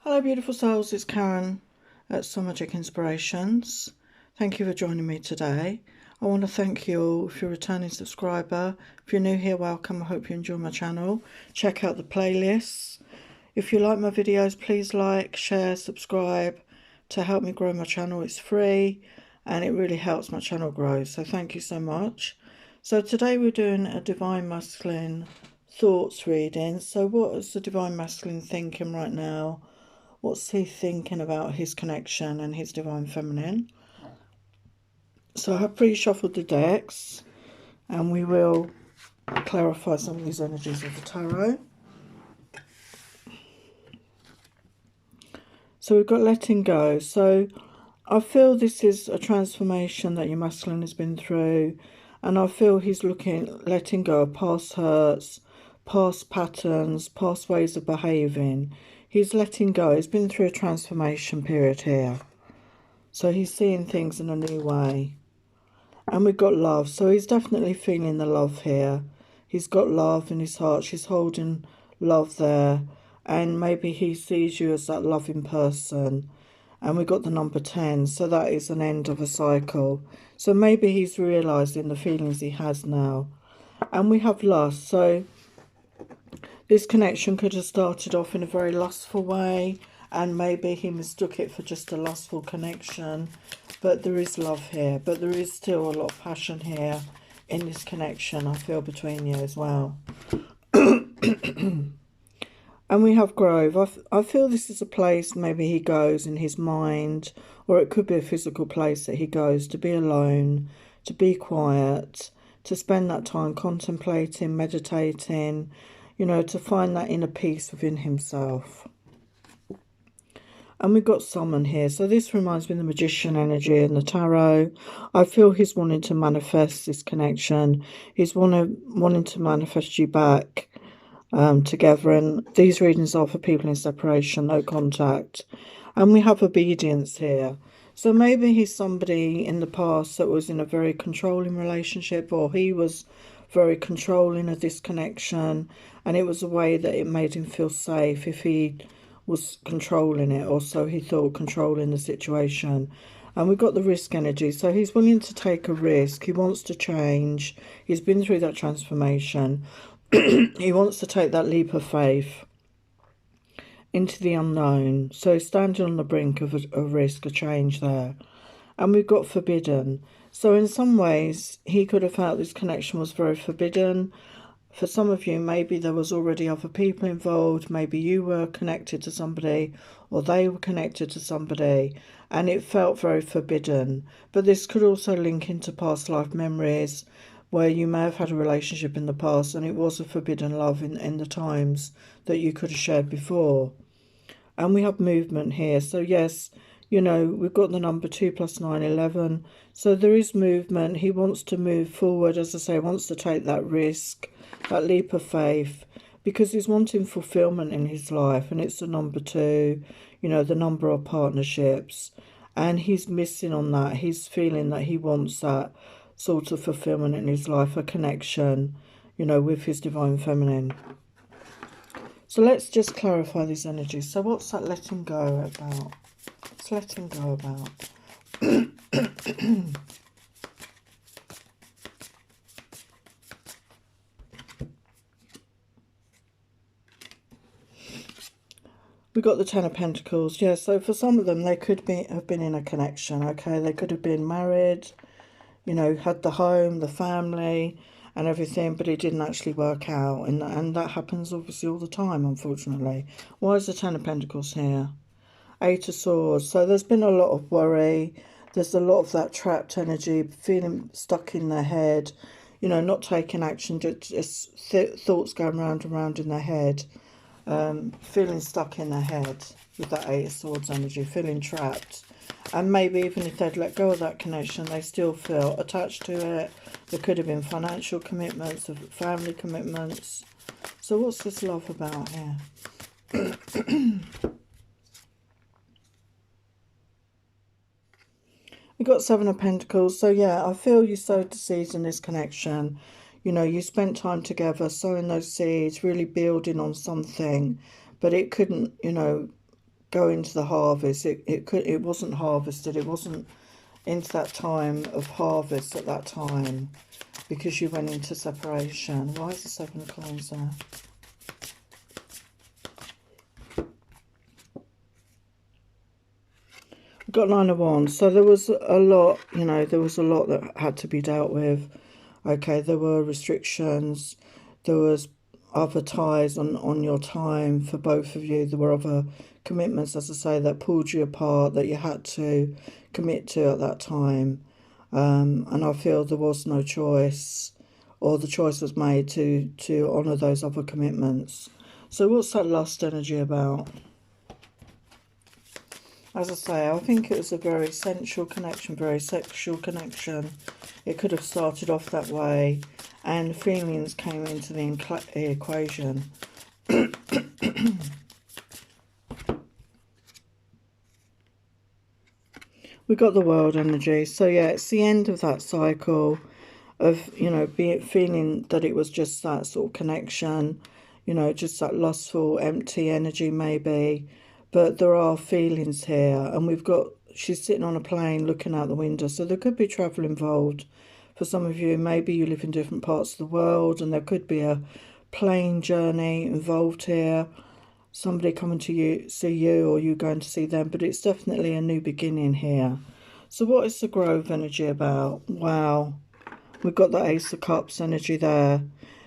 Hello beautiful souls, it's Karen at Some Magic Inspirations. Thank you for joining me today. I want to thank you all if you're a returning subscriber. If you're new here, welcome. I hope you enjoy my channel. Check out the playlists. If you like my videos, please like, share, subscribe to help me grow my channel. It's free and it really helps my channel grow, so thank you so much. So today we're doing a Divine Masculine thoughts reading. So what is the Divine Masculine thinking right now? What's he thinking about his connection and his Divine Feminine? So I have pre-shuffled the decks and we will clarify some of these energies of the tarot. So we've got letting go. So I feel this is a transformation that your masculine has been through, and I feel he's letting go of past hurts, past patterns, past ways of behaving. He's letting go. He's been through a transformation period here. So he's seeing things in a new way. And we've got love. So he's definitely feeling the love here. He's got love in his heart. She's holding love there. And maybe he sees you as that loving person. And we got the number 10. So that is an end of a cycle. So maybe he's realising the feelings he has now. And we have lust. So this connection could have started off in a very lustful way. And maybe he mistook it for just a lustful connection. But there is love here. But there is still a lot of passion here in this connection, I feel, between you as well. And we have Grove. I feel this is a place maybe he goes in his mind, or it could be a physical place that he goes to be alone, to be quiet, to spend that time contemplating, meditating, you know, to find that inner peace within himself. And we've got Summon here. So this reminds me of the Magician energy in the tarot. I feel he's wanting to manifest this connection. He's wanting to manifest you back together. And these readings are for people in separation, no contact. And we have obedience here. So maybe he's somebody in the past that was in a very controlling relationship, or he was very controlling of this connection. And it was a way that it made him feel safe if he was controlling it, or so he thought, controlling the situation. And we've got the risk energy. So he's willing to take a risk. He wants to change. He's been through that transformation. He wants to take that leap of faith into the unknown. So standing on the brink of a risk, a change there. And we've got forbidden. So in some ways, he could have felt this connection was very forbidden. For some of you, maybe there was already other people involved. Maybe you were connected to somebody, or they were connected to somebody, and it felt very forbidden. But this could also link into past life memories, where you may have had a relationship in the past and it was a forbidden love in the times that you could have shared before. And we have movement here. So yes, you know, we've got the number 2 + 9, 11. So there is movement. He wants to move forward, as I say, wants to take that risk, that leap of faith, because he's wanting fulfillment in his life. And it's the number 2, you know, the number of partnerships. And he's missing on that. He's feeling that he wants that sort of fulfillment in his life, a connection, you know, with his Divine Feminine. So let's just clarify these energies. So what's that letting go about? What's letting go about? We got the 10 of Pentacles. Yeah, so for some of them, they could have been in a connection, okay? They could have been married, you know, had the home, the family and everything, but it didn't actually work out. And that happens obviously all the time, unfortunately. Why is the 10 of Pentacles here? 8 of Swords. So there's been a lot of worry. There's a lot of that trapped energy, feeling stuck in their head, you know, not taking action, just thoughts going round and round in their head, feeling stuck in their head with that 8 of Swords energy, feeling trapped. And maybe even if they'd let go of that connection, they still feel attached to it. There could have been financial commitments, family commitments. So what's this love about here? We've got 7 of Pentacles. So yeah, I feel you sowed the seeds in this connection. You know, you spent time together sowing those seeds, really building on something. But it couldn't, you know, go into the harvest. It wasn't harvested. It wasn't into that time of harvest at that time, because you went into separation. Why is the Seven of Coins there? We've got Nine of Wands. So there was a lot, you know, there was a lot that had to be dealt with. Okay, there were restrictions. There was other ties on your time for both of you. There were other commitments, as I say, that pulled you apart, that you had to commit to at that time. And I feel there was no choice, or the choice was made to honour those other commitments. So what's that lust energy about? As I say, I think it was a very sensual connection, very sexual connection. It could have started off that way, and feelings came into the equation. We got the World energy. So yeah, it's the end of that cycle of, you know, feeling that it was just that sort of connection, you know, just that lustful, empty energy maybe. But there are feelings here, and we've got, she's sitting on a plane looking out the window, so there could be travel involved. For some of you, maybe you live in different parts of the world, and there could be a plane journey involved here. Somebody coming to see you, or you going to see them, but it's definitely a new beginning here. So what is the Grove energy about? Wow, we've got the Ace of Cups energy there.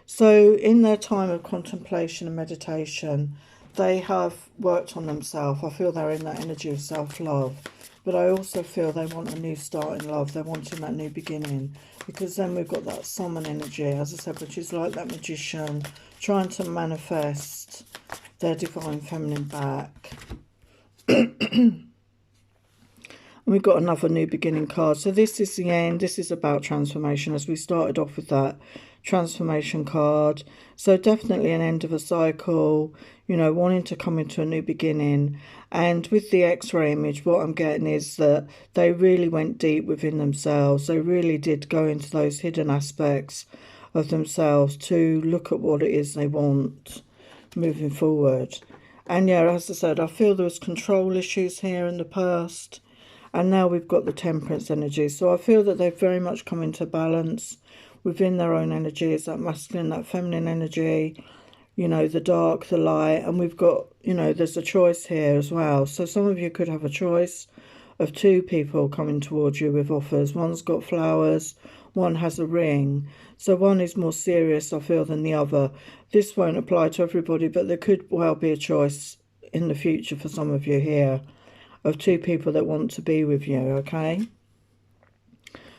So in their time of contemplation and meditation, they have worked on themselves. I feel they're in that energy of self-love, but I also feel they want a new start in love. They're wanting that new beginning, because then we've got that summon energy, as I said, which is like that magician trying to manifest their divine feminine back. And we've got another new beginning card. So this is the end. This is about transformation, as we started off with that transformation card. So definitely an end of a cycle, you know, wanting to come into a new beginning. And with the X-ray image, what I'm getting is that they really went deep within themselves. They really did go into those hidden aspects of themselves to look at what it is they want moving forward. And yeah, as I said, I feel there was control issues here in the past, and now we've got the Temperance energy. So I feel that they've very much come into balance within their own energies, that masculine, that feminine energy, you know, the dark, the light. And we've got, you know, there's a choice here as well. So some of you could have a choice of two people coming towards you with offers. One's got flowers, one has a ring. So one is more serious, I feel, than the other. This won't apply to everybody, but there could well be a choice in the future for some of you here of two people that want to be with you, okay?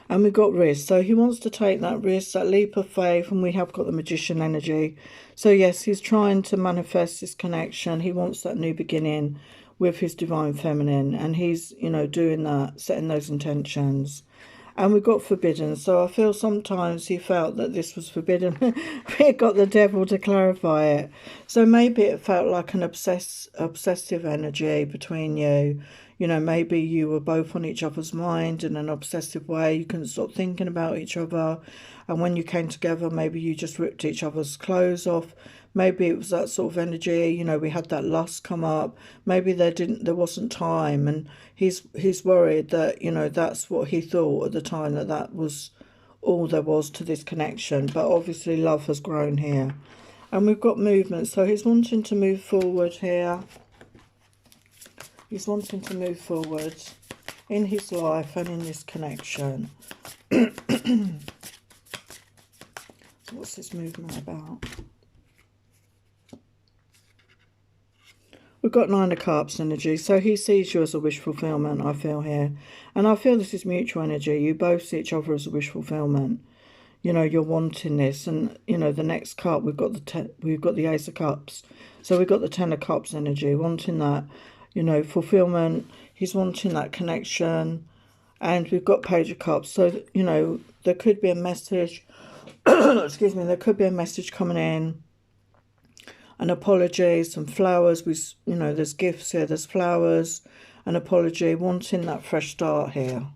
And we've got risk. So he wants to take that risk, that leap of faith, and we have got the Magician energy. So yes, he's trying to manifest this connection. He wants that new beginning with his divine feminine, and he's, you know, doing that, setting those intentions. And we've got forbidden. So I feel sometimes he felt that this was forbidden. We got the Devil to clarify it. So maybe it felt like an obsessive energy between you. You know, maybe you were both on each other's mind in an obsessive way. You couldn't stop thinking about each other. And when you came together, maybe you just ripped each other's clothes off. Maybe it was that sort of energy, you know, we had that lust come up. Maybe there wasn't time, and he's worried that, you know, that's what he thought at the time, that was all there was to this connection. But obviously love has grown here. And we've got movement. So he's wanting to move forward here. He's wanting to move forward in his life and in this connection. So what's this movement about? We've got Nine of Cups energy. So he sees you as a wish fulfillment, I feel here. And I feel this is mutual energy. You both see each other as a wish fulfillment. You know, you're wanting this. And, you know, the next cup, we've got the Ace of Cups. So we've got the Ten of Cups energy, wanting that, you know, fulfillment. He's wanting that connection. And we've got Page of Cups. So, you know, there could be a message. Excuse me, there could be a message coming in. An apology, some flowers. You know, there's gifts here, there's flowers, an apology, wanting that fresh start here.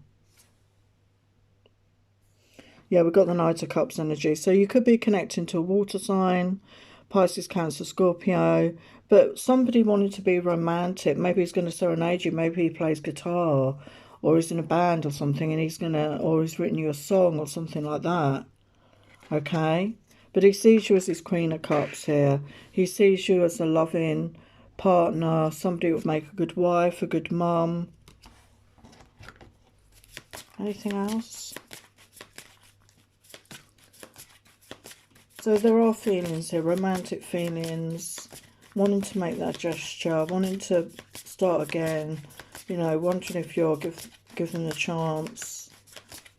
Yeah, we've got the Knight of Cups energy. So you could be connecting to a water sign, Pisces, Cancer, Scorpio, But somebody wanted to be romantic. Maybe he's going to serenade you. Maybe he plays guitar, or he's in a band or something, and or he's written you a song or something like that. Okay? But he sees you as his Queen of Cups here. He sees you as a loving partner, somebody who would make a good wife, a good mum. Anything else? So there are feelings here, romantic feelings, wanting to make that gesture, wanting to start again, you know, wondering if you're given a chance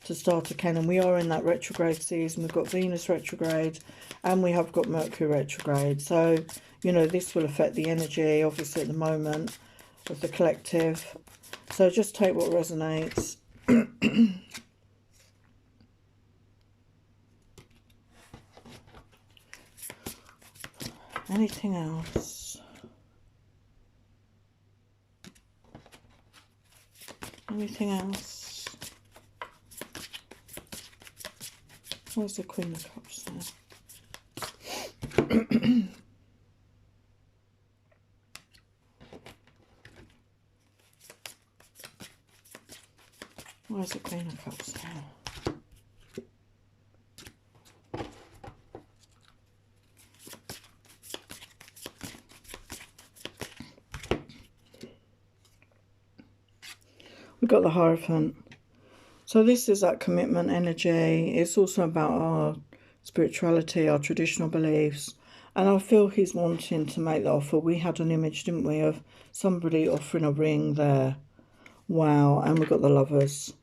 to start again. And we are in that retrograde season. We've got Venus retrograde and we have got Mercury retrograde. So, you know, this will affect the energy, obviously, at the moment of the collective. So just take what resonates. Anything else? Anything else? Where's the Queen of Cups there? Where's the Queen of Cups there? We've got the Hierophant. So this is that commitment energy. It's also about our spirituality, our traditional beliefs. And I feel he's wanting to make the offer. We had an image, didn't we, of somebody offering a ring there. Wow. And we've got the Lovers.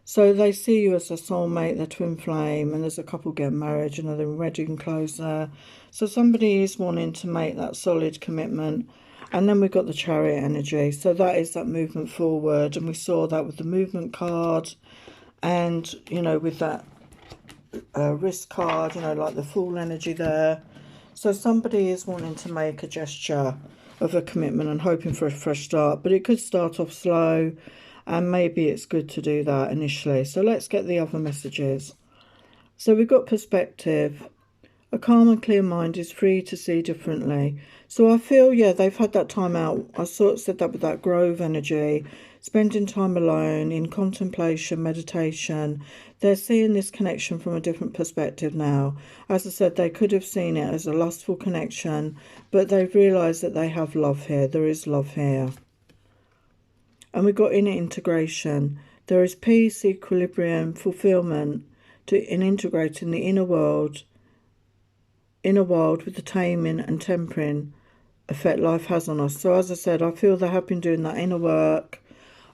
So they see you as a soulmate, they're twin flame, and there's a couple getting married, you know, they're in wedding clothes there. So somebody is wanting to make that solid commitment. And then we've got the Chariot energy. So that is that movement forward. And we saw that with the movement card. And, you know, with that wrist card, you know, like the Fool energy there. So somebody is wanting to make a gesture of a commitment and hoping for a fresh start. But it could start off slow. And maybe it's good to do that initially. So let's get the other messages. So we've got perspective. A calm and clear mind is free to see differently. So I feel, yeah, they've had that time out. I sort of said that with that Grove energy, spending time alone in contemplation, meditation. They're seeing this connection from a different perspective now. As I said, they could have seen it as a lustful connection, but they've realised that they have love here. There is love here. And we've got inner integration. There is peace, equilibrium, fulfillment in integrating the inner world with the taming and tempering effect life has on us. So as I said, I feel they have been doing that inner work.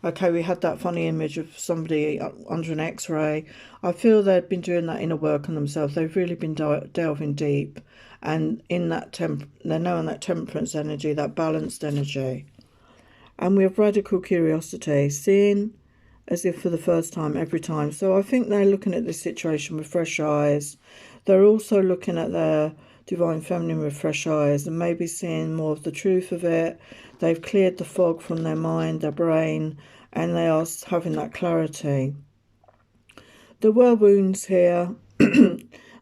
Okay, we had that funny image of somebody under an x-ray. I feel they've been doing that inner work on themselves. They've really been delving deep. And in that they're now in that temperance energy, that balanced energy. And we have radical curiosity, seeing as if for the first time every time. So I think they're looking at this situation with fresh eyes. They're also looking at their divine feminine with fresh eyes and maybe seeing more of the truth of it. They've cleared the fog from their mind, their brain, and they are having that clarity. There were wounds here.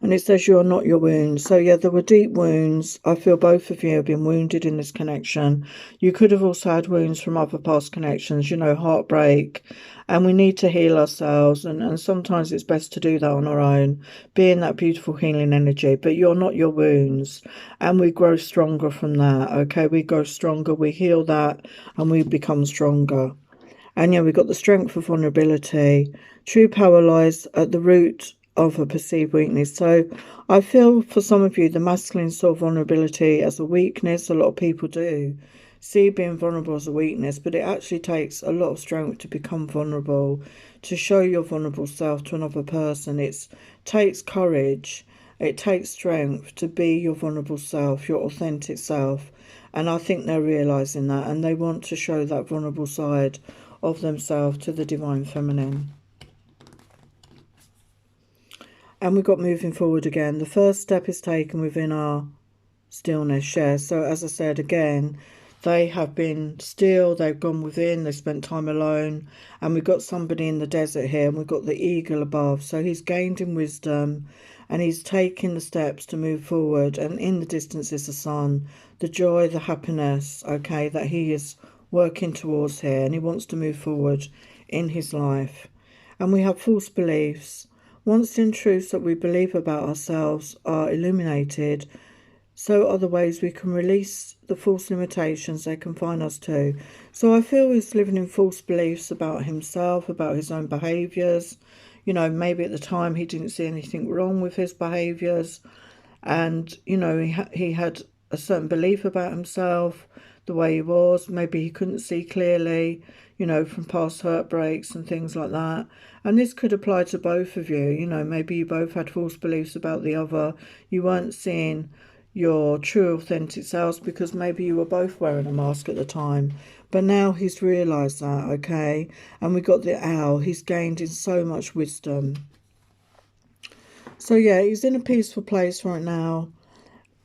And it says you are not your wounds. So yeah, there were deep wounds. I feel both of you have been wounded in this connection. You could have also had wounds from other past connections, you know, heartbreak. And we need to heal ourselves. And sometimes it's best to do that on our own, being that beautiful healing energy. But you're not your wounds. And we grow stronger from that, okay? We grow stronger, we heal that, and we become stronger. And yeah, we've got the strength of vulnerability. True power lies at the root of a perceived weakness. So I feel for some of you, the masculine saw vulnerability as a weakness. A lot of people do see being vulnerable as a weakness, but it actually takes a lot of strength to become vulnerable, to show your vulnerable self to another person. It takes courage. It takes strength to be your vulnerable self, your authentic self. And I think they're realising that, and they want to show that vulnerable side of themselves to the divine feminine. And we've got moving forward again. The first step is taken within our stillness, yeah. So as I said again, they have been still, they've gone within, they've spent time alone. And we've got somebody in the desert here, and we've got the eagle above. So he's gained in wisdom, and he's taking the steps to move forward. And in the distance is the sun, the joy, the happiness, okay, that he is working towards here, and he wants to move forward in his life. And we have false beliefs. Once the truths that we believe about ourselves are illuminated, so are the ways we can release the false limitations they confine us to. So I feel he's living in false beliefs about himself, about his own behaviours. You know, maybe at the time he didn't see anything wrong with his behaviours. And, you know, he had a certain belief about himself, the way he was. Maybe he couldn't see clearly, you know, from past heartbreaks and things like that. And this could apply to both of you. You know, maybe you both had false beliefs about the other. You weren't seeing your true authentic selves because maybe you were both wearing a mask at the time. But now he's realised that, okay? And we got the owl. He's gained in so much wisdom. So yeah, he's in a peaceful place right now.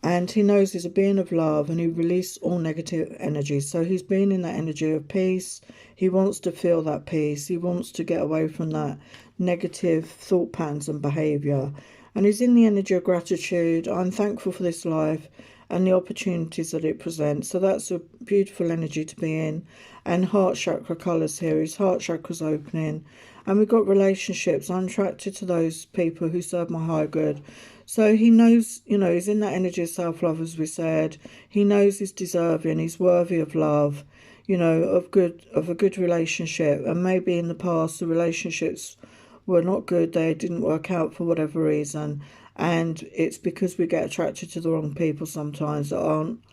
And he knows he's a being of love, and he released all negative energy. So he's been in that energy of peace. He wants to feel that peace. He wants to get away from that negative thought patterns and behaviour. And he's in the energy of gratitude. I'm thankful for this life and the opportunities that it presents. So that's a beautiful energy to be in. And heart chakra colours here. His heart chakra's opening. And we've got relationships. I'm attracted to those people who serve my higher good. So he knows, you know, he's in that energy of self-love, as we said. He knows he's deserving, he's worthy of love, you know, of a good relationship. And maybe in the past the relationships were not good, they didn't work out for whatever reason. And it's because we get attracted to the wrong people sometimes that aren't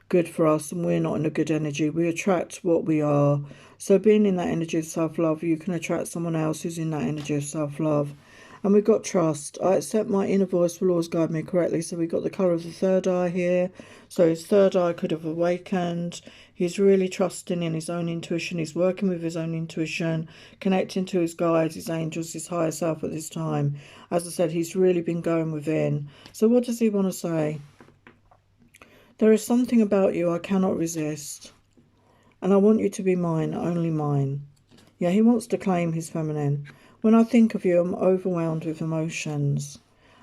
good for us, and we're not in a good energy. We attract what we are. So being in that energy of self-love, you can attract someone else who's in that energy of self-love. And we've got trust. I accept my inner voice will always guide me correctly. So we've got the colour of the third eye here. So his third eye could have awakened. He's really trusting in his own intuition. He's working with his own intuition, connecting to his guides, his angels, his higher self at this time. As I said, he's really been going within. So what does he want to say? There is something about you I cannot resist. And I want you to be mine, only mine. Yeah, he wants to claim his feminine. When I think of you, I'm overwhelmed with emotions.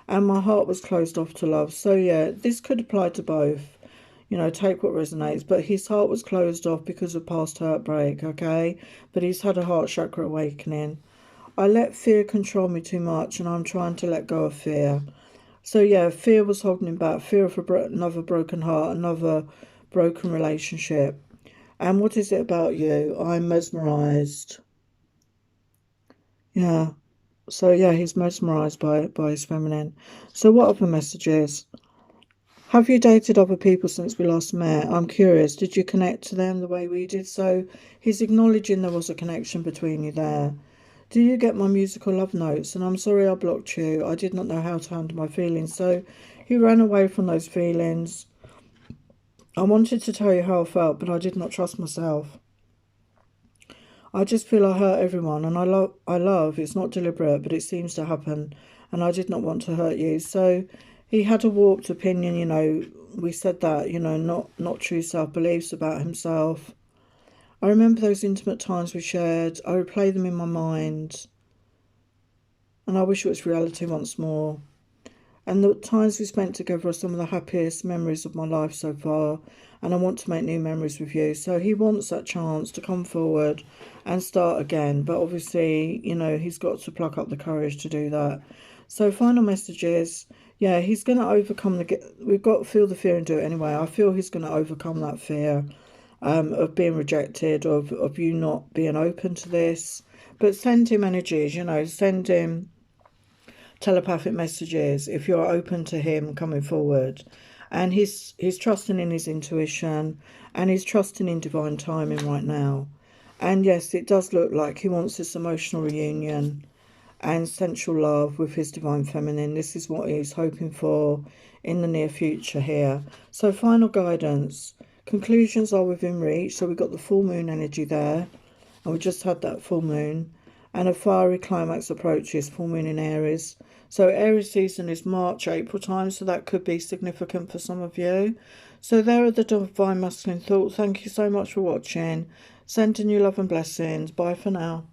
And my heart was closed off to love. So yeah, this could apply to both. You know, take what resonates. But his heart was closed off because of past heartbreak, okay? But he's had a heart chakra awakening. I let fear control me too much, and I'm trying to let go of fear. So yeah, fear was holding him back. Fear of another broken heart, another broken relationship. And what is it about you? I'm mesmerised. Yeah. So yeah, he's mesmerised by his feminine. So what other messages? Have you dated other people since we last met? I'm curious. Did you connect to them the way we did? So he's acknowledging there was a connection between you there. Do you get my musical love notes? And I'm sorry I blocked you. I did not know how to handle my feelings. So he ran away from those feelings. I wanted to tell you how I felt, but I did not trust myself. I just feel I hurt everyone, and I love, it's not deliberate, but it seems to happen, and I did not want to hurt you. So he had a warped opinion, you know, we said that, you know, not true self-beliefs about himself. I remember those intimate times we shared. I replay them in my mind, and I wish it was reality once more. And the times we spent together are some of the happiest memories of my life so far. And I want to make new memories with you. So he wants that chance to come forward and start again. But obviously, you know, he's got to pluck up the courage to do that. So final message is, yeah, he's going to overcome we've got to feel the fear and do it anyway. I feel he's going to overcome that fear of being rejected, of you not being open to this. But send him energies, you know, send him telepathic messages if you're open to him coming forward. And he's trusting in his intuition, and he's trusting in divine timing right now. And yes, it does look like he wants this emotional reunion and sensual love with his divine feminine. This is what he's hoping for in the near future here. So final guidance. Conclusions are within reach. So we've got the full moon energy there, and we just had that full moon. And a fiery climax approaches, full moon in Aries. So Aries season is March, April time, so that could be significant for some of you. So there are the divine masculine thoughts. Thank you so much for watching. Sending you love and blessings. Bye for now.